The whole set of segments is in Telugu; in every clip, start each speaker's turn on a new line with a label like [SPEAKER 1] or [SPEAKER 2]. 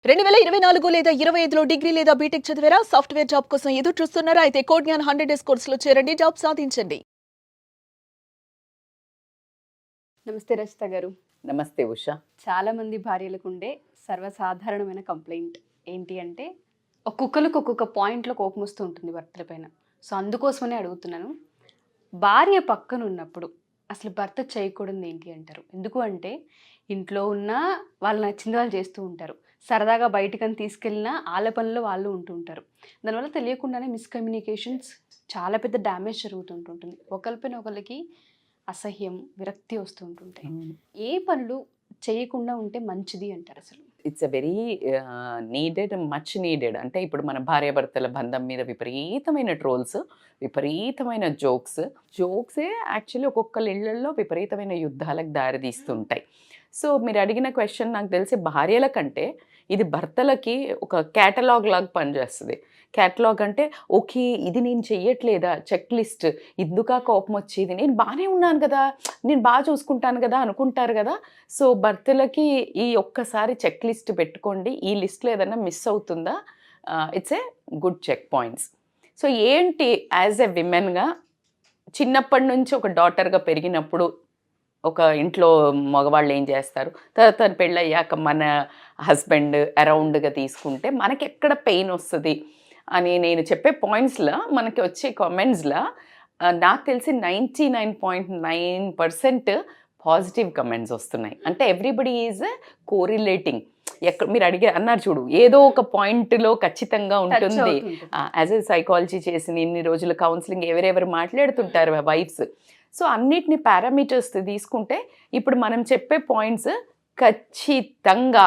[SPEAKER 1] 2024 లేదా 25లో డిగ్రీ లేదా బీటెక్ చదివారా? సాఫ్ట్‌వేర్ జాబ్ కోసం ఎదురు చూస్తున్నారా? అయితే కోడ్ జ్ఞాన్ 100 డేస్ కోర్సులో చేరండి. జాబ్ సాధించండి.
[SPEAKER 2] నమస్తే రచిత గారు.
[SPEAKER 3] నమస్తే ఉషా.
[SPEAKER 2] చాలా మంది భార్యలకు ఉండే సర్వసాధారణమైన కంప్లైంట్ ఏంటి అంటే ఒక్కొక్కరికి ఒక్కొక్క పాయింట్లో కోపం వస్తూ ఉంటుంది భర్తల పైన. సో అందుకోసమనే అడుగుతున్నాను, భార్య పక్కన ఉన్నప్పుడు అసలు భర్త చేయకూడదు ఏంటి అంటారు? ఎందుకు అంటే ఇంట్లో ఉన్న వాళ్ళు నచ్చింది వాళ్ళు చేస్తూ ఉంటారు, సరదాగా బయటకని తీసుకెళ్ళినా వాళ్ళ పనుల్లో వాళ్ళు ఉంటూ ఉంటారు. దానివల్ల తెలియకుండానే మిస్కమ్యూనికేషన్స్, చాలా పెద్ద డ్యామేజ్ జరుగుతుంటుంటుంది. ఒకరిపైన ఒకరికి అసహ్యం, విరక్తి వస్తూ ఉంటుంటాయి. ఏ పనులు చేయకుండా ఉంటే మంచిది అంటారు అసలు?
[SPEAKER 3] It's a very needed, much needed. అంటే ఇప్పుడు మన భార్యాభర్తల బంధం మీద విపరీతమైన ట్రోల్స్, విపరీతమైన జోక్సే యాక్చువల్లీ ఒక్కొక్కళ్ళ ఇళ్లలో విపరీతమైన యుద్ధాలకు దారితీస్తుంటాయి. సో మీరు అడిగిన క్వశ్చన్ నాకు తెలిసి భార్యల కంటే ఇది భర్తలకి ఒక క్యాటలాగ్ లాగా పనిచేస్తుంది. క్యాటలాగ్ అంటే ఓకే, ఇది నేను చెయ్యట్లేదా, చెక్ లిస్ట్, ఎందుకా కోపం వచ్చేది, నేను బాగానే ఉన్నాను కదా, నేను బాగా చూసుకుంటాను కదా అనుకుంటారు కదా. సో భర్తలకి ఈ ఒక్కసారి చెక్ లిస్ట్ పెట్టుకోండి, ఈ లిస్ట్లో ఏదైనా మిస్ అవుతుందా, it's a good check points. So ఏంటి, యాజ్ ఎ విమెన్గా చిన్నప్పటి నుంచి ఒక డాటర్గా పెరిగినప్పుడు ఒక ఇంట్లో మగవాళ్ళు ఏం చేస్తారు, తర్వాత పెళ్ళయ్యాక మన హస్బెండ్ అరౌండ్గా తీసుకుంటే మనకి ఎక్కడ పెయిన్ వస్తుంది అని నేను చెప్పే పాయింట్స్లో, మనకి వచ్చే కామెంట్స్లో నాకు తెలిసి 99.9% పాజిటివ్ కమెంట్స్ వస్తున్నాయి. అంటే ఎవ్రీబడి ఈజ్ కోరిలేటింగ్. ఎక్కడ మీరు అన్నారు చూడు, ఏదో ఒక పాయింట్లో ఖచ్చితంగా ఉంటుంది. యాజ్ ఎ సైకాలజీ చేసిన ఇన్ని రోజులు కౌన్సిలింగ్ ఎవరెవరు మాట్లాడుతుంటారు వైఫ్స్. సో అన్నిటిని పారామీటర్స్ తీసుకుంటే ఇప్పుడు మనం చెప్పే పాయింట్స్ ఖచ్చితంగా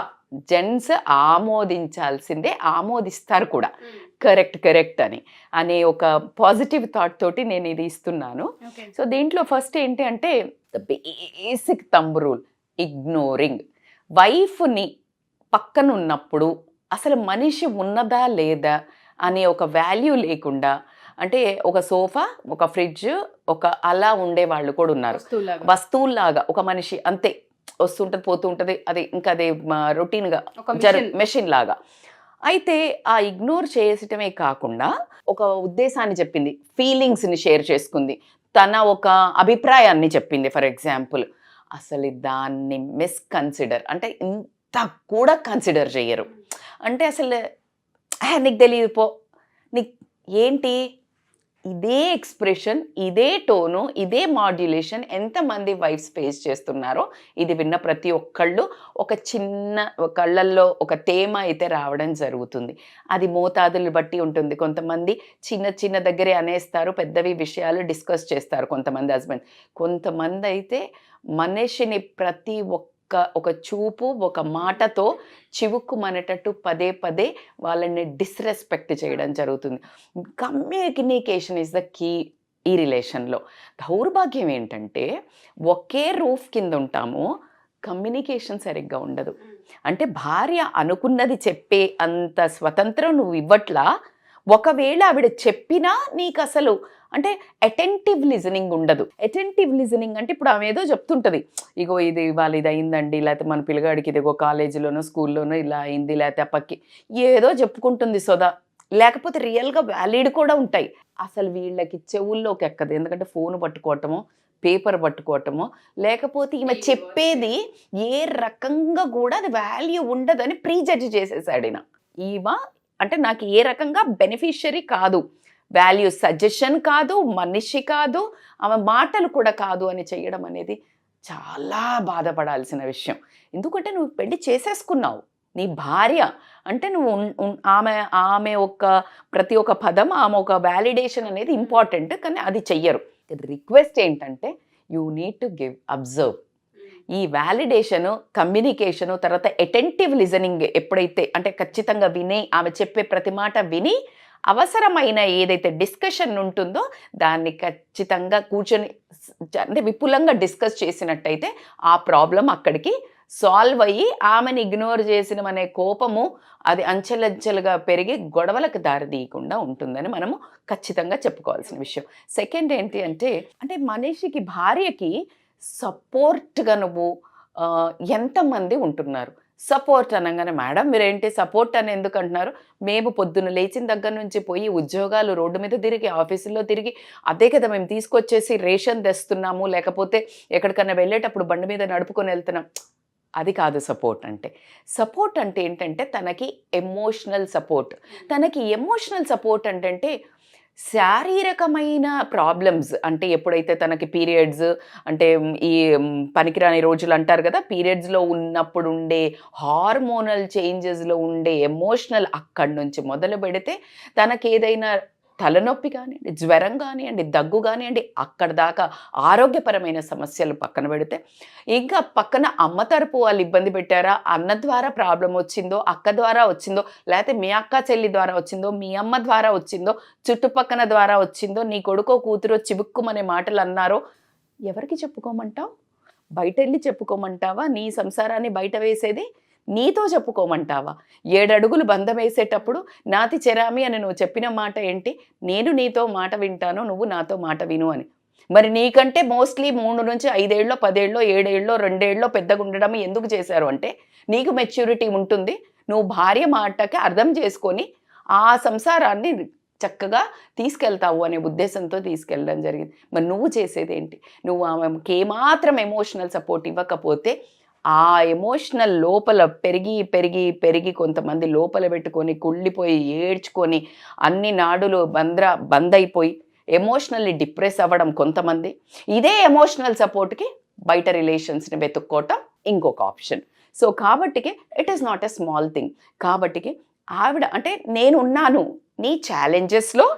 [SPEAKER 3] జెంట్స్ ఆమోదించాల్సిందే, ఆమోదిస్తారు కూడా. కరెక్ట్ అని అనే ఒక పాజిటివ్ థాట్ తోటి నేను ఇది ఇస్తున్నాను. సో దీంట్లో ఫస్ట్ ఏంటి అంటే the basic thumb rule, ignoring. వైఫ్ని పక్కన ఉన్నప్పుడు అసలు మనిషి ఉన్నదా లేదా అనే ఒక వాల్యూ లేకుండా, అంటే ఒక సోఫా, ఒక ఫ్రిడ్జ్, ఒక అలా ఉండే వాళ్ళు కూడా ఉన్నారు, వస్తువుల్లాగా ఒక మనిషి అంతే వస్తుంటుంది పోతూ ఉంటుంది, అది ఇంకా అదే రొటీన్గా మెషిన్ లాగా. అయితే ఆ ఇగ్నోర్ చేయటమే కాకుండా ఒక ఉద్దేశాన్ని చెప్పింది, ఫీలింగ్స్ని షేర్ చేసుకుంది, తన ఒక అభిప్రాయాన్ని చెప్పింది. ఫర్ ఎగ్జాంపుల్ అసలు దాన్ని మిస్కన్సిడర్, అంటే ఇంత కూడా కన్సిడర్ చెయ్యరు. అంటే అసలు నీకు తెలియదు పో, నీకు ఏంటి, ఇదే ఎక్స్ప్రెషన్, ఇదే టోను, ఇదే మాడ్యులేషన్ ఎంతమంది వైఫ్స్ ఫేస్ చేస్తున్నారో ఇది విన్న ప్రతి ఒక్కళ్ళు ఒక చిన్న కళ్ళల్లో ఒక తేమ అయితే రావడం జరుగుతుంది. అది మోతాదులు బట్టి ఉంటుంది. కొంతమంది చిన్న దగ్గరే అనేస్తారు, పెద్దవి విషయాలు డిస్కస్ చేస్తారు కొంతమంది హస్బెండ్. కొంతమంది అయితే మనిషిని ప్రతి ఒక చూపు, ఒక మాటతో చివుక్కుమనేటట్టు పదే వాళ్ళని డిస్రెస్పెక్ట్ చేయడం జరుగుతుంది. కమ్యూనికేషన్ ఈజ్ ద కీ ఈ రిలేషన్లో. దౌర్భాగ్యం ఏంటంటే ఒకే రూఫ్ కింద ఉంటాము, కమ్యూనికేషన్ సరిగ్గా ఉండదు. అంటే భార్య అనుకున్నది చెప్పే అంత స్వతంత్రం నువ్వు ఇవ్వట్లా. ఒకవేళ ఆవిడ చెప్పినా నీకు అసలు అంటే అటెంటివ్ లిజనింగ్ ఉండదు. అటెంటివ్ లిజనింగ్ అంటే ఇప్పుడు ఆమె ఏదో చెప్తుంటుంది, ఇగో ఇది ఇవాళ ఇది అయిందండి, లేకపోతే మన పిల్లగాడికి ఇదిగో కాలేజీలోనో స్కూల్లోనో ఇలా అయింది, లేకపోతే అప్పకి ఏదో చెప్పుకుంటుంది సోదా, లేకపోతే రియల్గా వ్యాలిడ్ కూడా ఉంటాయి. అసలు వీళ్ళకి చెవుల్లోకి ఎక్కదు. ఎందుకంటే ఫోన్ పట్టుకోవటమో, పేపర్ పట్టుకోవటమో, లేకపోతే ఈమె చెప్పేది ఏ రకంగా కూడా అది వాల్యూ ఉండదని ప్రీజడ్జ్ చేసేసాడు ఈమె. అంటే నాకు ఏ రకంగా బెనిఫిషియరీ కాదు, వాల్యూ సజెషన్ కాదు, మనిషి కాదు, ఆమె మాటలు కూడా కాదు అని చెయ్యడం అనేది చాలా బాధపడాల్సిన విషయం. ఎందుకంటే నువ్వు పెళ్లి చేసేసుకున్నావు, నీ భార్య అంటే నువ్వు ఆమె ప్రతి ఒక్క పదం, ఆమె ఒక వ్యాలిడేషన్ అనేది ఇంపార్టెంట్. కానీ అది చెయ్యరు. రిక్వెస్ట్ ఏంటంటే యూ నీడ్ టు అబ్జర్వ్. ఈ వ్యాలిడేషను, కమ్యూనికేషను, తర్వాత అటెంటివ్ లిజనింగ్ ఎప్పుడైతే అంటే ఖచ్చితంగా విని, ఆమె చెప్పే ప్రతి మాట విని అవసరమైన ఏదైతే డిస్కషన్ ఉంటుందో దాన్ని ఖచ్చితంగా కూర్చొని అంటే విపులంగా డిస్కస్ చేసినట్టయితే ఆ ప్రాబ్లం అక్కడికి సాల్వ్ అయ్యి ఆమెను ఇగ్నోర్ చేసిన అనే కోపము అది అంచెలంచెలుగా పెరిగి గొడవలకు దారి తీయకుండా ఉంటుందని మనము ఖచ్చితంగా చెప్పుకోవాల్సిన విషయం. సెకండ్ ఏంటి అంటే మనిషికి, భార్యకి సపోర్ట్గా నువ్వు ఎంతమంది ఉంటున్నారు, సపోర్ట్ అనగానే మేడం మీరేంటి సపోర్ట్ అని ఎందుకు అంటున్నారు, మేము పొద్దున్న లేచిన దగ్గర నుంచి పోయి ఉద్యోగాలు రోడ్డు మీద తిరిగి ఆఫీసుల్లో తిరిగి అదే కదా మేము తీసుకొచ్చేసి రేషన్ తెస్తున్నాము, లేకపోతే ఎక్కడికన్నా వెళ్ళేటప్పుడు బండి మీద నడుపుకొని వెళ్తున్నాం. అది కాదు సపోర్ట్ అంటే. సపోర్ట్ అంటే ఏంటంటే తనకి ఎమోషనల్ సపోర్ట్. తనకి ఎమోషనల్ సపోర్ట్ అంటే శారీరకమైన ప్రాబ్లమ్స్, అంటే ఎప్పుడైతే తనకి పీరియడ్స్ అంటే ఈ పనికిరాని రోజులు అంటారు కదా, పీరియడ్స్లో ఉన్నప్పుడు ఉండే హార్మోనల్ చేంజెస్లో ఉండే ఎమోషనల్ అక్కడి నుంచి మొదలు పెడితే తనకి ఏదైనా తలనొప్పి కానివ్వండి, జ్వరం కానివ్వండి, దగ్గు కానివ్వండి, అక్కడ దాకా ఆరోగ్యపరమైన సమస్యలు పక్కన పెడితే, ఇంకా పక్కన అమ్మ తరపు వాళ్ళు ఇబ్బంది పెట్టారా, అన్న ద్వారా ప్రాబ్లం వచ్చిందో, అక్క ద్వారా వచ్చిందో, లేకపోతే మీ అక్క చెల్లి ద్వారా వచ్చిందో, మీ అమ్మ ద్వారా వచ్చిందో, చుట్టుపక్కన ద్వారా వచ్చిందో, నీ కొడుకో కూతురో చివుక్కుమనే మాటలు అన్నారో, ఎవరికి చెప్పుకోమంటావు? బయట వెళ్ళి చెప్పుకోమంటావా? నీ సంసారాన్ని బయట వేసేది నీతో చెప్పుకోమంటావా? 7 అడుగులు బంధం వేసేటప్పుడు నాతి చెరామి అని నువ్వు చెప్పిన మాట ఏంటి? నేను నీతో మాట వింటాను, నువ్వు నాతో మాట విను అని. మరి నీకంటే మోస్ట్లీ 3 నుంచి 5 ఏళ్ళలో 10 ఏళ్ళలో 7 ఏళ్ళలో 2 ఏళ్ళలో పెద్దగా ఉండడం ఎందుకు చేశారు అంటే, నీకు మెచ్యూరిటీ ఉంటుంది, నువ్వు భార్య మాటకి అర్థం చేసుకొని ఆ సంసారాన్ని చక్కగా తీసుకెళ్తావు అనే ఉద్దేశంతో తీసుకెళ్ళడం జరిగింది. మరి నువ్వు చేసేది ఏంటి? నువ్వు ఆమెకి ఏమాత్రం ఎమోషనల్ సపోర్ట్ ఇవ్వకపోతే ఆ ఎమోషనల్ లోపల పెరిగి పెరిగి పెరిగి కొంతమంది లోపల పెట్టుకొని కుళ్ళిపోయి ఏడ్చుకొని అన్ని నాడులు బంద్ అయిపోయి ఎమోషనల్లీ డిప్రెస్ అవ్వడం కొంతమంది. ఇదే ఎమోషనల్ సపోర్ట్కి బయట రిలేషన్స్ని వెతుక్కోవటం ఇంకొక ఆప్షన్. సో కాబట్టికి it is not a small thing. కాబట్టికి ఆవిడ అంటే నేనున్నాను నీ ఛాలెంజెస్లో,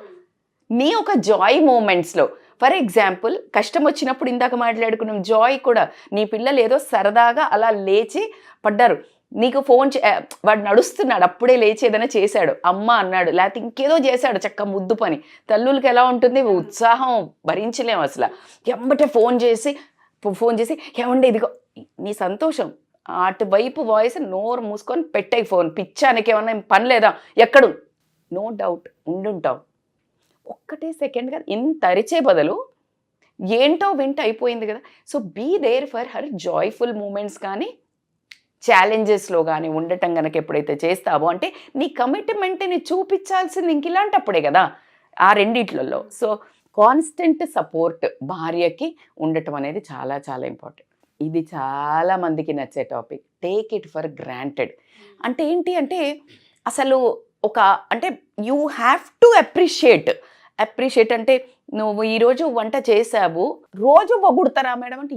[SPEAKER 3] నీ ఒక జాయ్ మూమెంట్స్లో. ఫర్ ఎగ్జాంపుల్ కష్టం వచ్చినప్పుడు ఇందాక మాట్లాడుకున్నాం జాయ్ కూడా, నీ పిల్లలు ఏదో సరదాగా అలా లేచి పడ్డారు, నీకు ఫోన్ వాడు నడుస్తున్నాడు అప్పుడే లేచి ఏదైనా చేశాడు, అమ్మ అన్నాడు, లేకపోతే ఇంకేదో చేశాడు చక్క ముద్దు పని. తల్లులకి ఎలా ఉంటుంది ఉత్సాహం భరించలేము అసలు. ఎంబటే ఫోన్ చేసి ఏమండి ఇదిగో నీ సంతోషం, అటువైపు వాయిస్ నోరు మూసుకొని పెట్టే ఫోన్. పిచ్చానికి ఏమన్నా పని లేదా, ఎక్కడు నో డౌట్ ఉండుంటావు. ఒక్కటే సెకండ్ కదా, ఇంత అరిచే బదులు ఏంటో వింట అయిపోయింది కదా. So be there for her joyful moments కానీ ఛాలెంజెస్లో కానీ ఉండటం కనుక ఎప్పుడైతే చేస్తావో అంటే నీ కమిట్మెంట్ని చూపించాల్సింది ఇంక ఇలాంటప్పుడే కదా ఆ రెండిట్లలో. సో కాన్స్టెంట్ సపోర్ట్ భార్యకి ఉండటం అనేది చాలా చాలా ఇంపార్టెంట్. ఇది చాలా మందికి నచ్చే topic. Take it for granted అంటే ఏంటి అంటే అసలు ఒక అంటే యూ హ్యావ్ టు అప్రిషియేట్ అంటే నువ్వు ఈరోజు వంట చేసావు, రోజు పొగుడతారా మేడం అంటే,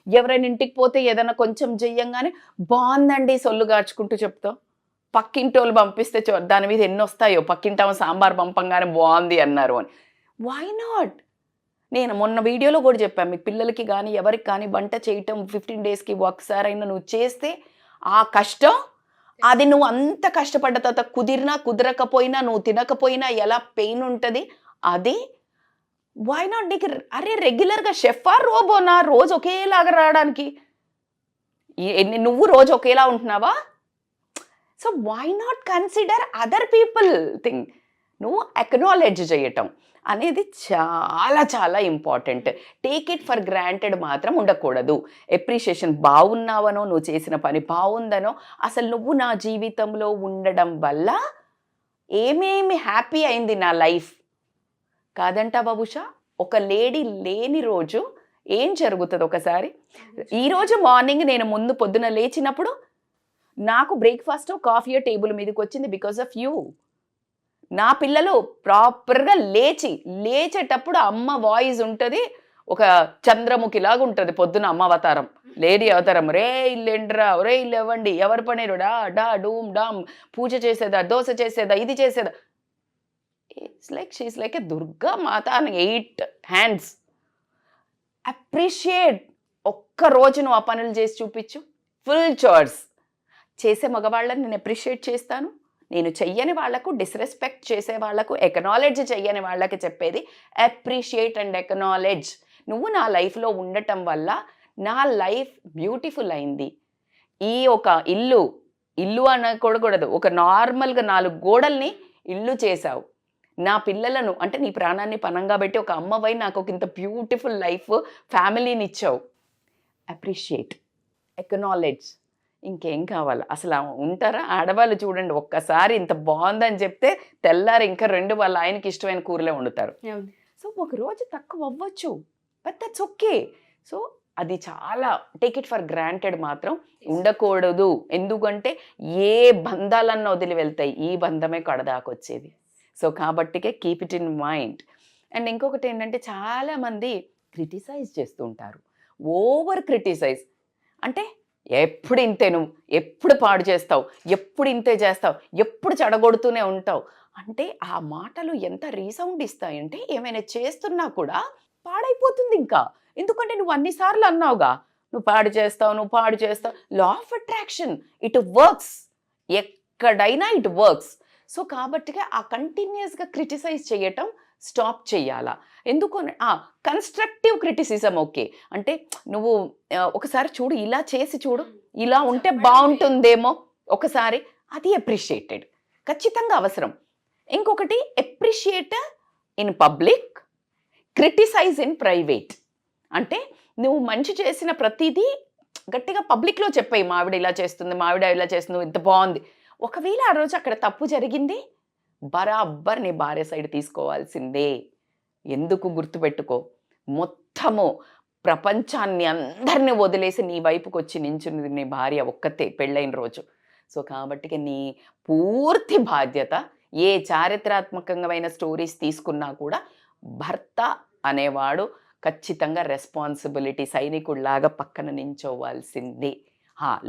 [SPEAKER 3] ఎవరైనా ఇంటికి పోతే ఏదైనా కొంచెం చెయ్యంగానే బాగుందండి సొల్లు గార్చుకుంటూ చెప్తావు. పక్కింటి వాళ్ళు పంపిస్తే దాని మీద ఎన్ని వస్తాయో, పక్కింటామో సాంబార్ పంపంగానే బాగుంది అన్నారు అని. Why not? నేను మొన్న వీడియోలో కూడా చెప్పాను, మీ పిల్లలకి కానీ ఎవరికి కానీ వంట చేయటం 15 డేస్కి ఒకసారైనా నువ్వు చేస్తే ఆ కష్టం, అది నువ్వు అంత కష్టపడ్డ తర్వాత కుదిరినా కుదరకపోయినా నువ్వు తినకపోయినా ఎలా పెయిన్ ఉంటుంది అది. Why not? నీకు అరే రెగ్యులర్గా షెఫా రోబోనా రోజు ఒకేలాగా రావడానికి? నువ్వు రోజు ఒకేలా ఉంటున్నావా? So why not consider other people thing? నువ్వు అక్నాలెడ్జ్ చేయటం అనేది చాలా చాలా important. Take it for granted మాత్రం ఉండకూడదు. ఎప్రిషియేషన్, బాగున్నావనో, నువ్వు చేసిన పని బాగుందనో, అసలు నువ్వు నా జీవితంలో ఉండడం వల్ల ఏమేమి హ్యాపీ అయింది నా లైఫ్ కాదంటావా ఉషా? ఒక లేడీ లేని రోజు ఏం జరుగుతుంది ఒకసారి? ఈరోజు మార్నింగ్ నేను ముందు పొద్దున లేచినప్పుడు నాకు బ్రేక్ఫాస్ట్ కాఫీ టేబుల్ మీదకి వచ్చింది బికాస్ ఆఫ్ యూ. నా పిల్లలు ప్రాపర్గా లేచేటప్పుడు అమ్మ వాయిస్ ఉంటుంది, ఒక చంద్రముఖిలాగా ఉంటుంది పొద్దున అమ్మ అవతారం, లేడీ అవతారం. రే ఇల్లేండ్రా, రే ఇల్లు ఇవ్వండి, ఎవరి పనేరు, డా డూమ్ డామ్, పూజ చేసేదా, దోశ చేసేదా, ఇది చేసేదా. షీస్ లైక్ ఏ దుర్గా మాత అని 8 హ్యాండ్స్. అప్రిషియేట్. ఒక్క రోజు నువ్వు ఆ పనులు చేసి చూపించు. ఫుల్ చోర్స్ చేసే మగవాళ్ళని నేను అప్రిషియేట్ చేస్తాను. నేను చెయ్యని వాళ్లకు, డిస్రెస్పెక్ట్ చేసే వాళ్లకు, ఎకనాలెడ్జ్ చెయ్యని వాళ్ళకి చెప్పేది అప్రిషియేట్ అండ్ ఎకనాలెడ్జ్. నువ్వు నా లైఫ్లో ఉండటం వల్ల నా లైఫ్ బ్యూటిఫుల్ అయింది. ఈ ఒక ఇల్లు అనకూడదు, ఒక నార్మల్గా 4 గోడల్ని ఇల్లు చేసావు. నా పిల్లలను అంటే నీ ప్రాణాన్ని పనంగా పెట్టి ఒక అమ్మవై నాకు ఒక ఇంత బ్యూటిఫుల్ లైఫ్, ఫ్యామిలీని ఇచ్చావు. Appreciate, acknowledge. ఇంకేం కావాలి అసలు ఉంటారా? ఆడవాళ్ళు చూడండి, ఒక్కసారి ఇంత బాగుందని చెప్తే తెల్లారి ఇంకా 2 వాళ్ళ ఆయనకి ఇష్టమైన కూరలే వండుతారు. సో ఒక రోజు తక్కువ అవ్వచ్చు, బట్ దట్స్ ఓకే. సో అది చాలా టేక్ ఇట్ ఫర్ గ్రాంటెడ్ మాత్రం ఉండకూడదు. ఎందుకంటే ఏ బంధాలన్నా వదిలి వెళ్తాయి, ఈ బంధమే కడదాకొచ్చేది. సో కాబట్టికే keep it in mind. And ఇంకొకటి ఏంటంటే చాలామంది క్రిటిసైజ్ చేస్తూ ఉంటారు, ఓవర్ క్రిటిసైజ్. అంటే ఎప్పుడు ఇంతే, నువ్వు ఎప్పుడు పాడు చేస్తావు, ఎప్పుడు ఇంతే చేస్తావు, ఎప్పుడు చెడగొడుతూనే ఉంటావు అంటే ఆ మాటలు ఎంత రీసౌండ్ ఇస్తాయంటే ఏమైనా చేస్తున్నా కూడా పాడైపోతుంది ఇంకా. ఎందుకంటే నువ్వు అన్నిసార్లు అన్నావుగా, నువ్వు పాడు చేస్తావు. Law of attraction, it works, ఎక్కడైనా ఇట్ వర్క్స్. సో కాబట్టిగా ఆ కంటిన్యూస్గా క్రిటిసైజ్ చేయటం స్టాప్ చేయాలా. ఎందుకు కన్స్ట్రక్టివ్ క్రిటిసిజం ఓకే, అంటే నువ్వు ఒకసారి చూడు, ఇలా చేసి చూడు, ఇలా ఉంటే బాగుంటుందేమో ఒకసారి, అది అప్రిషియేటెడ్, ఖచ్చితంగా అవసరం. ఇంకొకటి appreciate in public, criticise in private. అంటే నువ్వు మంచి చేసిన ప్రతిదీ గట్టిగా పబ్లిక్లో చెప్పాయి, మావిడ ఇలా చేస్తుంది, మావిడ ఇలా చేస్తుంది, ఇంత బాగుంది. ఒకవేళ ఆ రోజు అక్కడ తప్పు జరిగింది, బరాబర్ నీ భార్య సైడ్ తీసుకోవాల్సిందే. ఎందుకు గుర్తుపెట్టుకో, మొత్తము ప్రపంచాన్ని అందరినీ వదిలేసి నీ వైపుకి వచ్చి నించున్నది నీ భార్య ఒక్కతే పెళ్ళైన రోజు. సో కాబట్టి నీ పూర్తి బాధ్యత, ఏ చారిత్రాత్మకమైన స్టోరీస్ తీసుకున్నా కూడా భర్త అనేవాడు ఖచ్చితంగా రెస్పాన్సిబిలిటీ సైనికుడిలాగా పక్కన నించోవాల్సిందే.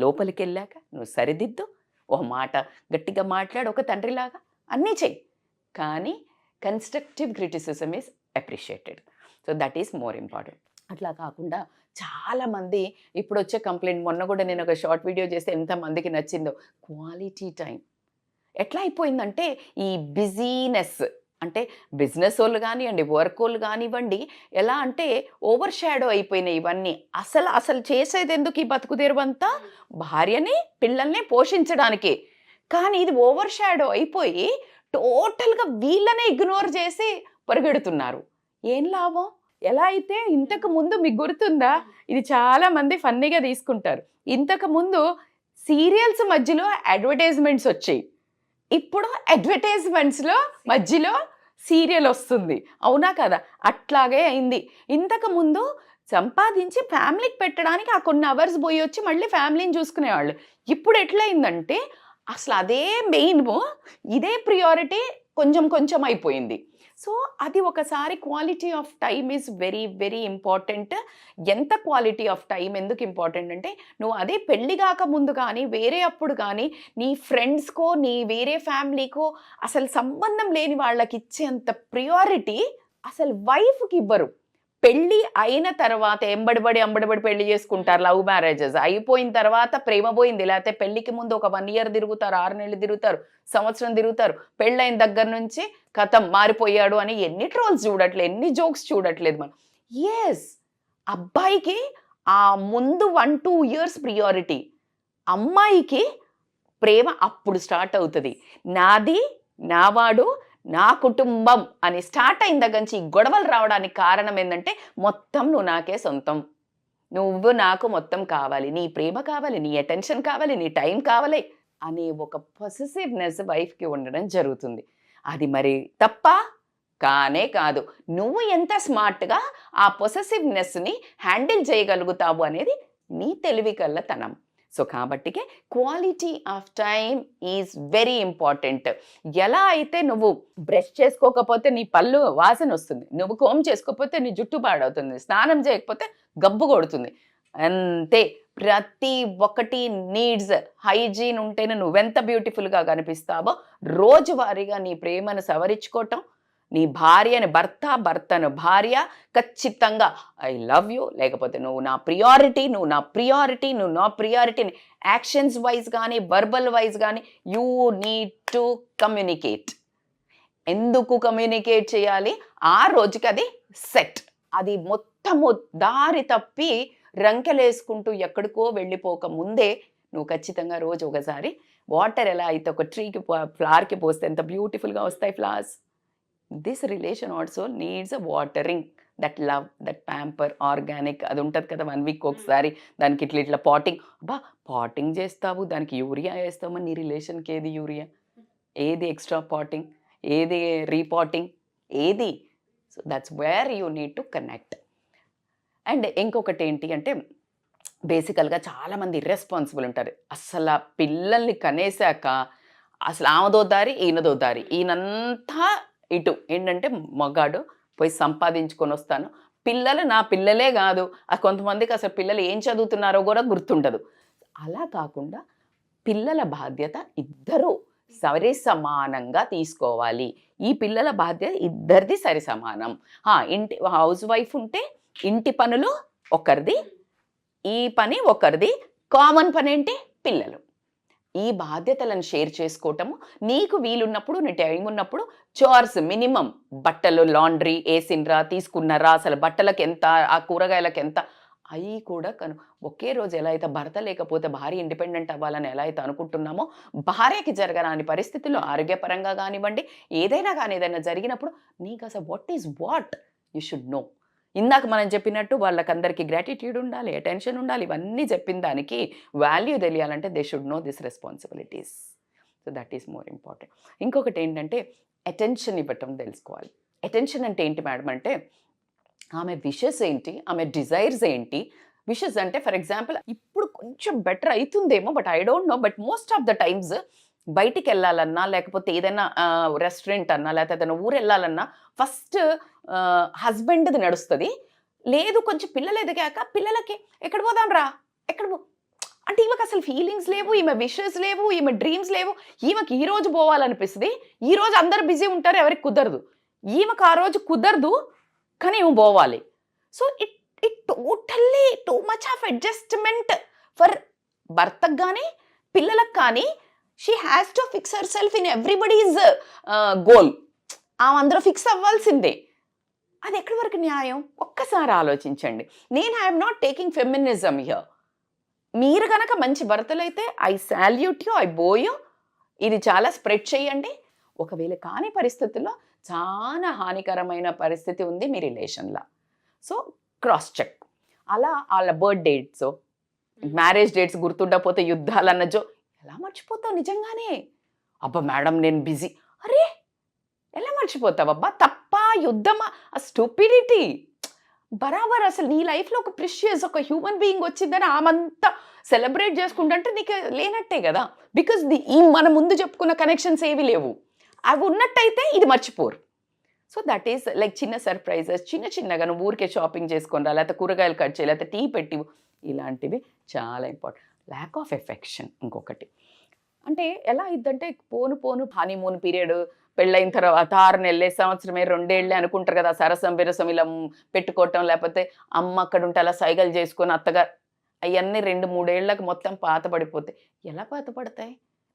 [SPEAKER 3] లోపలికి వెళ్ళాక నువ్వు సరిదిద్దు, ఒక మాట గట్టిగా మాట్లాడు, ఒక తండ్రిలాగా అన్నీ చెయ్యి, కానీ constructive criticism is appreciated. So that is more important. అట్లా కాకుండా చాలామంది ఇప్పుడు వచ్చే కంప్లైంట్, మొన్న కూడా నేను ఒక షార్ట్ వీడియో చేస్తే ఎంతమందికి నచ్చిందో, క్వాలిటీ టైం ఎట్లా అయిపోయిందంటే ఈ బిజీనెస్, అంటే బిజినెస్ వాళ్ళు కానివ్వండి, వర్క్ వాళ్ళు కానివ్వండి, ఎలా అంటే ఓవర్ షాడో అయిపోయినాయి ఇవన్నీ. అసలు చేసేది ఎందుకు ఈ బతుకుదేరువంతా? భార్యని పిల్లల్ని పోషించడానికే. కానీ ఇది ఓవర్ షాడో అయిపోయి టోటల్గా వీళ్ళనే ఇగ్నోర్ చేసి పరిగెడుతున్నారు. ఏం లాభం? ఎలా అయితే ఇంతకు ముందు మీకు గుర్తుందా, ఇది చాలా మంది ఫన్నీగా తీసుకుంటారు, ఇంతకు ముందు సీరియల్స్ మధ్యలో అడ్వర్టైజ్మెంట్స్ వచ్చాయి, ఇప్పుడు అడ్వర్టైజ్మెంట్స్లో మధ్యలో సీరియల్ వస్తుంది, అవునా కదా? అట్లాగే అయింది. ఇంతకు ముందు సంపాదించి ఫ్యామిలీకి పెట్టడానికి ఆ కొన్ని అవర్స్ పోయి వచ్చి మళ్ళీ ఫ్యామిలీని చూసుకునేవాళ్ళు. ఇప్పుడు ఎట్లయిందంటే అసలు అదే మెయిన్, ఇదే ప్రియారిటీ కొంచెం అయిపోయింది. సో అది ఒకసారి quality of time is very very important. ఎంత క్వాలిటీ ఆఫ్ టైం ఎందుకు ఇంపార్టెంట్ అంటే, నువ్వు అదే పెళ్ళి కాక ముందు కానీ వేరే అప్పుడు కానీ నీ ఫ్రెండ్స్కో నీ వేరే ఫ్యామిలీకో అసలు సంబంధం లేని వాళ్ళకి ఇచ్చేంత ప్రియారిటీ అసలు వైఫ్కి ఇవ్వరు. పెళ్ళి అయిన తర్వాత అంబడిబడి పెళ్లి చేసుకుంటారు, లవ్ మ్యారేజెస్ అయిపోయిన తర్వాత ప్రేమ పోయింది, లేకపోతే పెళ్లికి ముందు ఒక 1 year తిరుగుతారు, 6 నెలలు తిరుగుతారు, సంవత్సరం తిరుగుతారు, పెళ్ళైన దగ్గర నుంచి కథం మారిపోయాడు అని ఎన్ని ట్రోల్స్ చూడట్లేదు, ఎన్ని జోక్స్ చూడట్లేదు మనం. ఎస్, అబ్బాయికి ఆ ముందు 1-2 years ప్రియారిటీ, అమ్మాయికి ప్రేమ అప్పుడు స్టార్ట్ అవుతుంది. నాది, నావాడు, నా కుటుంబం అని స్టార్ట్ అయిన దగ్గర నుంచి గొడవలు రావడానికి కారణం ఏంటంటే, మొత్తం నువ్వు నాకే సొంతం, నువ్వు నాకు మొత్తం కావాలి, నీ ప్రేమ కావాలి, నీ అటెన్షన్ కావాలి, నీ టైం కావాలి అనే ఒక పొసెసివ్నెస్ వైఫ్కి ఉండడం జరుగుతుంది. అది మరి తప్ప కానే కాదు. నువ్వు ఎంత స్మార్ట్గా ఆ పొసెసివ్నెస్ని హ్యాండిల్ చేయగలుగుతావు అనేది నీ తెలివి కల్లతనం. సో కాబట్టికే quality of time is very important. ఎలా అయితే నువ్వు బ్రష్ చేసుకోకపోతే నీ పళ్ళు వాసన వస్తుంది, నువ్వు కోమ్ చేసుకోకపోతే నీ జుట్టు పాడవుతుంది, స్నానం చేయకపోతే గబ్బు కొడుతుంది, అంతే. ప్రతి ఒక్కటి నీడ్స్, హైజీన్ ఉంటేనే నువ్వెంత బ్యూటిఫుల్గా కనిపిస్తావో రోజువారీగా నీ ప్రేమను సవరించుకోవటం, నీ భార్యని భర్తను భార్య ఖచ్చితంగా ఐ లవ్ యూ, లేకపోతే నువ్వు నా ప్రియారిటీని యాక్షన్స్ వైజ్ కానీ వర్బల్ వైజ్ కానీ యూ నీడ్ టు కమ్యూనికేట్. ఎందుకు కమ్యూనికేట్ చేయాలి? ఆ రోజుకి అది సెట్. అది మొత్తము దారి తప్పి రంకెలేసుకుంటూ ఎక్కడికో వెళ్ళిపోక ముందే నువ్వు ఖచ్చితంగా రోజు ఒకసారి వాటర్, ఎలా అయితే ఒక ట్రీకి ఫ్లవర్కి పోస్తే ఎంత బ్యూటిఫుల్గా వస్తాయి flowers, this relation also needs a watering. That love, that pamper, organic అది ఉంటుంది కదా 1 వీక్ ఒకసారి దానికి ఇట్లా పాటింగ్. పాటింగ్ చేస్తావు, దానికి యూరియా వేస్తావు, నీ రిలేషన్కి ఏది యూరియా, ఏది ఎక్స్ట్రా పాటింగ్, ఏది రీపాటింగ్, ఏది? So that's where you need to connect. And ఇంకొకటి ఏంటి అంటే బేసికల్గా చాలామంది ఇర్రెస్పాన్సిబుల్ ఉంటారు. అసలు ఆ పిల్లల్ని కనేసాక అసలు ఆమెదో దారి ఈయనదో దారి, ఈయనంతా ఇటు ఏంటంటే మగాడు పోయి సంపాదించుకొని వస్తాను, పిల్లలు నా పిల్లలే కాదు, కొంతమందికి అసలు పిల్లలు ఏం చదువుతున్నారో కూడా గుర్తుండదు. అలా కాకుండా పిల్లల బాధ్యత ఇద్దరు సరి సమానంగా తీసుకోవాలి. ఈ పిల్లల బాధ్యత ఇద్దరిది సరి సమానం. ఇంటి హౌస్ వైఫ్ ఉంటే ఇంటి పనులు ఒకరిది, ఈ పని ఒకరిది, కామన్ పని ఏంటి పిల్లలు. ఈ బాధ్యతలను షేర్ చేసుకోవటము, నీకు వీలున్నప్పుడు నీ టైం ఉన్నప్పుడు చోర్స్ మినిమం, బట్టలు లాండ్రీ వేసిండ్రా, తీసుకున్నారా, అసలు బట్టలకు ఎంత, ఆ కూరగాయలకు ఎంత, అవి కూడా ఒకే రోజు ఎలా అయితే భర్త లేకపోతే భార్య ఇండిపెండెంట్ అవ్వాలని ఎలా అయితే అనుకుంటున్నామో, భార్యకి జరగరాని పరిస్థితుల్లో ఆరోగ్యపరంగా కానివ్వండి, ఏదైనా కానీ ఏదైనా జరిగినప్పుడు నీకు అసలు what is what you should know. ఇందాక మనం చెప్పినట్టు వాళ్ళకందరికీ గ్రాటిట్యూడ్ ఉండాలి, అటెన్షన్ ఉండాలి, ఇవన్నీ చెప్పిన దానికి వాల్యూ తెలియాలంటే they should know this responsibilities. So that is more important. ఇంకొకటి ఏంటంటే అటెన్షన్ ఇవ్వటం తెలుసుకోవాలి. అటెన్షన్ అంటే ఏంటి మేడం అంటే ఆమె విషెస్ ఏంటి, ఆమె డిజైర్స్ ఏంటి. విషెస్ అంటే ఫర్ ఎగ్జాంపుల్ ఇప్పుడు కొంచెం బెటర్ అవుతుందేమో, but I don't know, but most of the times బయటికి వెళ్ళాలన్నా, లేకపోతే ఏదైనా రెస్టారెంట్ అన్నా, లేకపోతే ఏదైనా ఊరు వెళ్ళాలన్నా ఫస్ట్ హస్బెండ్ది నడుస్తుంది. లేదు కొంచెం పిల్లలు ఎదిగాక పిల్లలకి ఎక్కడ పోదాం రా, ఎక్కడ అంటే ఈమెకు అసలు ఫీలింగ్స్ లేవు, ఈమె విషెస్ లేవు, ఈమె డ్రీమ్స్ లేవు. ఈమెకి ఈ రోజు పోవాలనిపిస్తుంది, ఈ రోజు అందరు బిజీ ఉంటారు, ఎవరికి కుదరదు. ఈమెకు ఆ రోజు కుదరదు కానీ ఈమె పోవాలి. So it totally too much of adjustment for భర్తకు కానీ పిల్లలకు కానీ. She has to fix her self in everybody's goal. ఆమె అందరూ ఫిక్స్ అవ్వాల్సిందే. అది ఎక్కడి వరకు న్యాయం ఒక్కసారి ఆలోచించండి. నేను I'm not taking feminism here. మీరు కనుక మంచి భర్తలైతే ఐ సాల్యూట్ యూ, ఐ బో యూ, ఇది చాలా స్ప్రెడ్ చేయండి. ఒకవేళ కాని పరిస్థితుల్లో చాలా హానికరమైన పరిస్థితి ఉంది మీ రిలేషన్లో, సో క్రాస్ చెక్. అలా వాళ్ళ బర్త్ డేట్స్, మ్యారేజ్ డేట్స్ గుర్తుండకపోతే యుద్ధాలు అన్నజో ఎలా మర్చిపోతావు నిజంగానే. అబ్బా మేడం నేను బిజీ, అరే ఎలా మర్చిపోతావు అబ్బా, తప్ప యుద్ధమా, ఆ స్టూపిడిటీ బరాబర్. అసలు నీ లైఫ్లో ఒక ప్రిషియస్ ఒక హ్యూమన్ బీయింగ్ వచ్చిందని ఆమంతా సెలబ్రేట్ చేసుకుంటుంటే నీకు లేనట్టే కదా. బికాజ్ ఈ మన ముందు చెప్పుకున్న కనెక్షన్స్ ఏవి లేవు, అవి ఉన్నట్టయితే ఇది మర్చిపోరు. సో దట్ ఈస్ లైక్ చిన్న సర్ప్రైజెస్, చిన్నగా నువ్వు ఊరికే షాపింగ్ చేసుకుని రా, లేకపోతే కూరగాయలు కట్ చేయి, లేకపోతే టీ పెట్టి, ఇలాంటివి చాలా ఇంపార్టెంట్. ల్యాక్ ఆఫ్ ఎఫెక్షన్ ఇంకొకటి. అంటే ఎలా అయిద్దంటే పోను హనీమూన్ పీరియడ్ పెళ్ళైన తర్వాత 6 నెలలే, సంవత్సరమే, 2 ఏళ్ళే అనుకుంటారు కదా, సరసం బిరసం ఇలా పెట్టుకోవటం, లేకపోతే అమ్మ అక్కడ ఉంటే అలా సైగలు చేసుకొని అత్తగారు, అవన్నీ 2-3 ఏళ్ళకి మొత్తం పాత పడిపోతాయి. ఎలా పాత పడతాయి?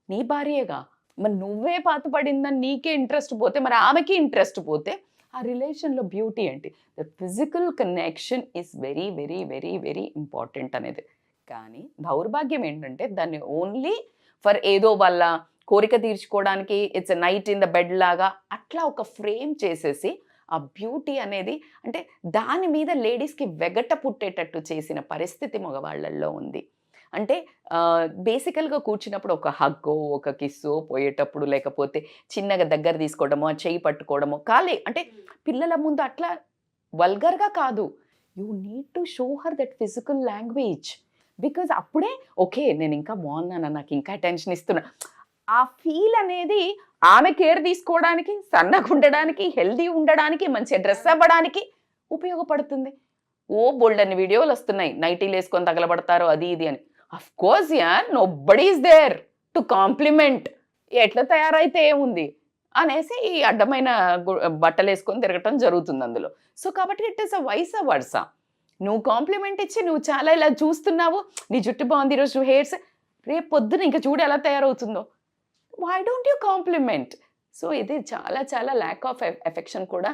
[SPEAKER 3] నీ భార్యేగా, మరి నువ్వే పాత పడిందని నీకే ఇంట్రెస్ట్ పోతే, మరి ఆమెకి ఇంట్రెస్ట్ పోతే ఆ రిలేషన్లో బ్యూటీ ఏంటి? The physical connection is very very very very important అనేది. కానీ దౌర్భాగ్యం ఏంటంటే దాన్ని ఓన్లీ ఫర్ ఏదో వాళ్ళ కోరిక తీర్చుకోవడానికి, it's night in the bed లాగా అట్లా ఒక ఫ్రేమ్ చేసేసి ఆ బ్యూటీ అనేది అంటే దాని మీద లేడీస్కి వెగట పుట్టేటట్టు చేసిన పరిస్థితి మగవాళ్ళల్లో ఉంది. అంటే బేసికల్గా కూర్చున్నప్పుడు ఒక హగ్గో, ఒక కిస్సో, పోయేటప్పుడు లేకపోతే చిన్నగా దగ్గర తీసుకోవడమో, చేయి పట్టుకోవడమో, కాలే అంటే పిల్లల ముందు అట్లా వల్గర్గా కాదు. You need to show her that physical language. Because అప్పుడే ఓకే నేను ఇంకా బాగున్నాను, నాకు ఇంకా అటెన్షన్ ఇస్తున్నా, ఆ ఫీల్ అనేది ఆమె కేర్ తీసుకోవడానికి, సన్నగా ఉండడానికి, హెల్దీ ఉండడానికి, మంచి డ్రెస్ అవ్వడానికి ఉపయోగపడుతుంది. బోల్డ్ అన్ని వీడియోలు వస్తున్నాయి, నైటీలు వేసుకొని తగలబడతారు అది ఇది అని. అఫ్ కోర్స్ యార్ nobody is there to compliment. ఎట్లా తయారైతే ఏముంది అనేసి ఈ అడ్డమైన బట్టలు వేసుకొని తిరగటం జరుగుతుంది అందులో. సో కాబట్టి it is a vice versa. నువ్వు కాంప్లిమెంట్ ఇచ్చి నువ్వు చాలా ఇలా చూస్తున్నావు, నీ జుట్టు బాగుంది, ఈరోజు హెయిర్స్, రేపు పొద్దున ఇంకా చూడు ఎలా తయారవుతుందో. Why don't you compliment? So ఇది చాలా చాలా ల్యాక్ ఆఫ్ ఎఫెక్షన్ కూడా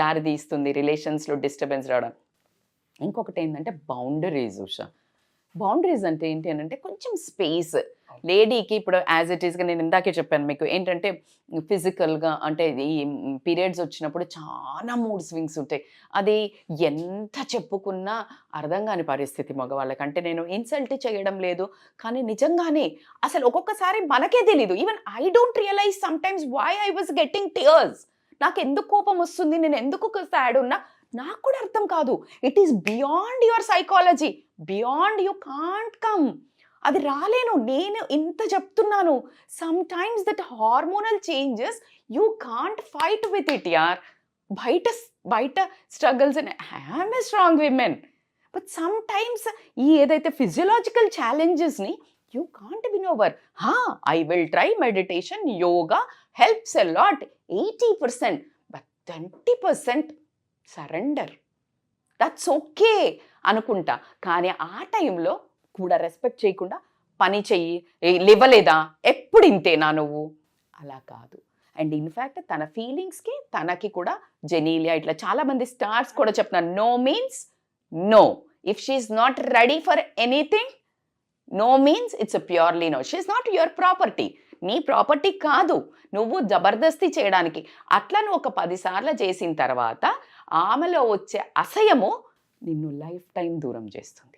[SPEAKER 3] దారి తీస్తుంది రిలేషన్స్లో డిస్టర్బెన్స్ రావడం. ఇంకొకటి ఏంటంటే బౌండరీస్. ఉషా, బౌండరీస్ అంటే ఏంటి అని అంటే కొంచెం స్పేస్. లేడీకి ఇప్పుడు యాజ్ ఇట్ ఈస్గా నేను ఇందాకే చెప్పాను మీకు ఏంటంటే ఫిజికల్గా అంటే ఈ పీరియడ్స్ వచ్చినప్పుడు చాలా మూడ్ స్వింగ్స్ ఉంటాయి. అది ఎంత చెప్పుకున్నా అర్థం కాని పరిస్థితి మగవాళ్ళకి. అంటే నేను ఇన్సల్ట్ చేయడం లేదు, కానీ నిజంగానే అసలు ఒక్కొక్కసారి మనకే తెలీదు. Even I don't realise sometimes why I was getting tears. నాకు ఎందుకు కోపం వస్తుంది, నేను ఎందుకు సాడ్ ఉన్నా నాకు కూడా అర్థం కాదు. It is beyond your psychology, beyond you can't come. అది రాలేను. నేను ఇంత చెప్తున్నాను. Some times that hormonal changes you can't fight with it యార్. బయట struggles and I'm a strong women, but some times ఈ ఏదైతే ఫిజియలాజికల్ ఛాలెంజెస్ని you can't win over. I will try meditation, yoga helps a lot 80%, but 20% surrender. That's okay అనుకుంటా. కానీ ఆ టైంలో కూడా రెస్పెక్ట్ చేయకుండా పని చెయ్యి, లేవలేదా, ఎప్పుడు ఇంతేనా నువ్వు, అలా కాదు. అండ్ ఇన్ఫ్యాక్ట్ తన ఫీలింగ్స్కి తనకి కూడా జెనీలియా ఇట్లా చాలామంది స్టార్స్ కూడా చెప్తున్నారు, no means no. If she is not ready for anything, no means it's a purely no. She is not your property. నీ ప్రాపర్టీ కాదు నువ్వు జబర్దస్తి చేయడానికి. అట్లా నువ్వు ఒక 10 సార్లు చేసిన తర్వాత ఆమెలో వచ్చే అసహ్యము నిన్ను లైఫ్ టైం దూరం చేస్తుంది.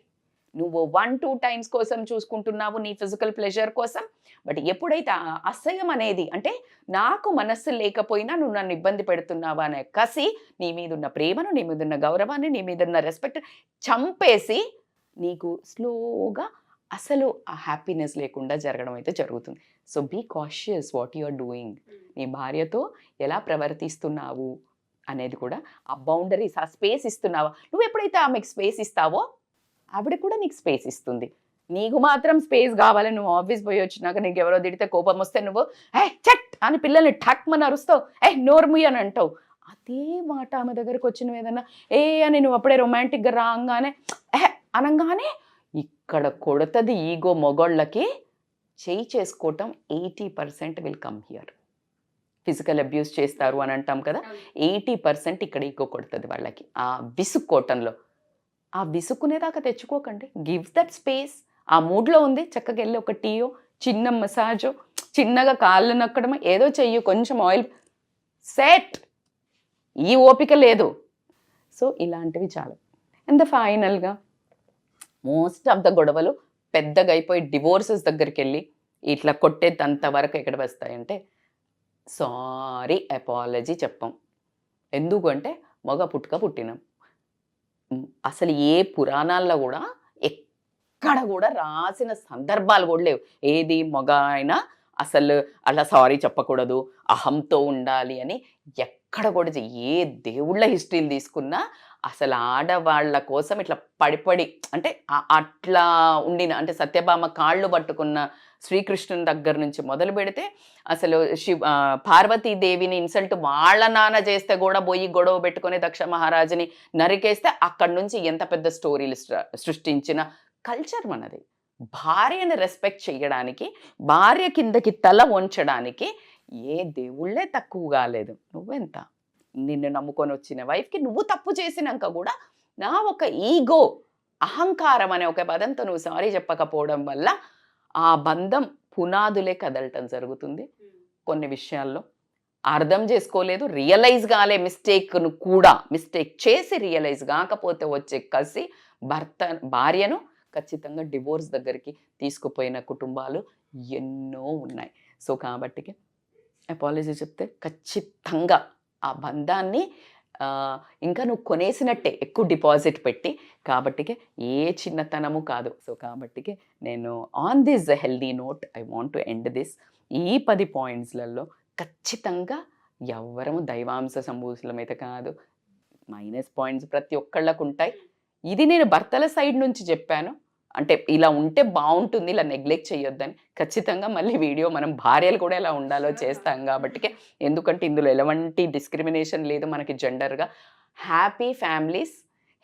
[SPEAKER 3] నువ్వు 1-2 టైమ్స్ కోసం చూసుకుంటున్నావు నీ ఫిజికల్ ప్లెజర్ కోసం, బట్ ఎప్పుడైతే ఆ అసహ్యం అనేది అంటే నాకు మనస్సు లేకపోయినా నువ్వు నన్ను ఇబ్బంది పెడుతున్నావా అనే కసి, నీ మీద ఉన్న ప్రేమను, నీ మీద ఉన్న గౌరవాన్ని, నీ మీద ఉన్న రెస్పెక్ట్ చంపేసి నీకు స్లోగా అసలు ఆ హ్యాపీనెస్ లేకుండా జరగడం అయితే జరుగుతుంది. So be cautious what you are doing. నీ భార్యతో ఎలా ప్రవర్తిస్తున్నావు అనేది కూడా ఆ బౌండరీస్, ఆ స్పేస్ ఇస్తున్నావా. నువ్వు ఎప్పుడైతే ఆమెకు స్పేస్ ఇస్తావో ఆవిడ కూడా నీకు స్పేస్ ఇస్తుంది. నీకు మాత్రం స్పేస్ కావాలని నువ్వు ఆఫీస్ పోయి వచ్చినాక నీకు ఎవరో తిడితే కోపం వస్తే నువ్వు చెట్ అని పిల్లల్ని ఠక్మని అరుస్తావు, నోర్ముయ్ అని అంటావు. అదే మాట ఆమె దగ్గరకు వచ్చి నువ్వు ఏదన్నా అని నువ్వు అప్పుడే రొమాంటిక్గా రాగానే అనగానే ఇక్కడ కొడుతుంది ఈగో. మొగోళ్ళకి చేయి చేసుకోవటం 80% will come here. Physical abuse చేస్తారు అని అంటాం కదా, 80% ఇక్కడ ఈగో కొడుతుంది వాళ్ళకి ఆ విసుక్కోవటంలో. ఆ విసుక్కునేదాకా తెచ్చుకోకండి. Give that space. ఆ మూడ్లో ఉంది చక్కగా వెళ్ళి ఒక టీయో, చిన్న మసాజో, చిన్నగా కాళ్ళు నక్కడమో ఏదో చెయ్యి, కొంచెం ఆయిల్ సెట్. ఈ ఓపిక లేదు. సో ఇలాంటివి చాలు. అండ్ ఫైనల్గా మోస్ట్ ఆఫ్ ద గొడవలు పెద్దగా అయిపోయి డివోర్సెస్ దగ్గరికి వెళ్ళి ఇట్లా కొట్టేదంత వరకు ఎక్కడ వస్తాయంటే సారీ అపాలజీ చెప్పాం. ఎందుకంటే మగ పుట్టుక పుట్టినాం. అసలు ఏ పురాణాల్లో కూడా ఎక్కడ కూడా రాసిన సందర్భాలు కూడా లేవు. ఏది మగ అయినా అసలు అలా సారీ చెప్పకూడదు, అహంతో ఉండాలి అని ఎక్కడ కూడా ఏ దేవుళ్ళ హిస్టరీలు తీసుకున్నా అసలు ఆడవాళ్ళ కోసం ఇట్లా పడిపడి అంటే అట్లా ఉండిన అంటే సత్యభామ కాళ్ళు పట్టుకున్న శ్రీకృష్ణుని దగ్గర నుంచి మొదలు పెడితే అసలు పార్వతీదేవిని ఇన్సల్ట్ వాళ్ళ నాన్న చేస్తే కూడా పోయి గొడవ పెట్టుకుని దక్ష మహారాజుని నరికేస్తే అక్కడి నుంచి ఎంత పెద్ద స్టోరీలు సృష్టించిన కల్చర్ మనది. భార్యని రెస్పెక్ట్ చేయడానికి, భార్య కిందకి తల వంచడానికి ఏ దేవుళ్ళే తక్కువ కాలేదు. నువ్వెంత నిన్ను నమ్ముకొని వచ్చిన వైఫ్కి నువ్వు తప్పు చేసినాక కూడా నా ఒక ఈగో, అహంకారం అనే ఒక పదంతో నువ్వు సారీ చెప్పకపోవడం వల్ల ఆ బంధం పునాదులే కదలటం జరుగుతుంది. కొన్ని విషయాల్లో అర్థం చేసుకోలేదు, రియలైజ్ కాలే మిస్టేక్ను కూడా, మిస్టేక్ చేసి రియలైజ్ కాకపోతే వచ్చే కసి భార్యను ఖచ్చితంగా డివోర్స్ దగ్గరికి తీసుకుపోయిన కుటుంబాలు ఎన్నో ఉన్నాయి. సో కాబట్టి అపాలజీ చెప్తే ఖచ్చితంగా ఆ బంధాన్ని ఇంకా నువ్వు కొనేసినట్టే ఎక్కువ డిపాజిట్ పెట్టి, కాబట్టి ఏ చిన్నతనము కాదు. సో కాబట్టి నేను on this healthy note I want to end this. ఈ 10 పాయింట్స్లలో ఖచ్చితంగా ఎవ్వరము దైవాంశ సంభూషులమైతే కాదు. మైనస్ పాయింట్స్ ప్రతి ఒక్కళ్ళకు ఉంటాయి. ఇది నేను భర్తల సైడ్ నుంచి చెప్పాను, అంటే ఇలా ఉంటే బాగుంటుంది, ఇలా నెగ్లెక్ట్ చేయొద్దని. ఖచ్చితంగా మళ్ళీ వీడియో మనం భార్యలు కూడా ఎలా ఉండాలో చేస్తాం కాబట్టి, ఎందుకంటే ఇందులో ఎలాంటి డిస్క్రిమినేషన్ లేదు మనకి జెండర్గా. హ్యాపీ ఫ్యామిలీస్,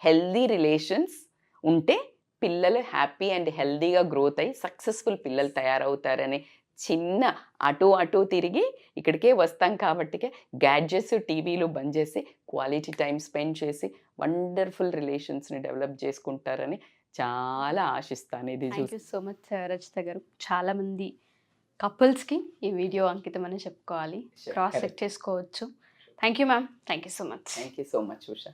[SPEAKER 3] హెల్దీ రిలేషన్స్ ఉంటే పిల్లలు హ్యాపీ అండ్ హెల్దీగా గ్రోత్ అయ్యి సక్సెస్ఫుల్ పిల్లలు తయారవుతారని చిన్న అటు తిరిగి ఇక్కడికే వస్తాం కాబట్టి గ్యాడ్జెట్స్, టీవీలు బంద్ చేసి క్వాలిటీ టైం స్పెండ్ చేసి వండర్ఫుల్ రిలేషన్స్ని డెవలప్ చేసుకుంటారని చాలా ఆశిస్తాను ఇది
[SPEAKER 2] థ్యాంక్
[SPEAKER 3] చూసి.
[SPEAKER 2] యూ సో మచ్ రచిత గారు. చాలా మంది కపుల్స్కి ఈ వీడియో అంకితం అని చెప్పుకోవాలి.
[SPEAKER 3] Sure,
[SPEAKER 2] cross check
[SPEAKER 3] correct.
[SPEAKER 2] చేసుకోవచ్చు. Thank you ma'am. Thank you so much.
[SPEAKER 3] Thank you so much Usha.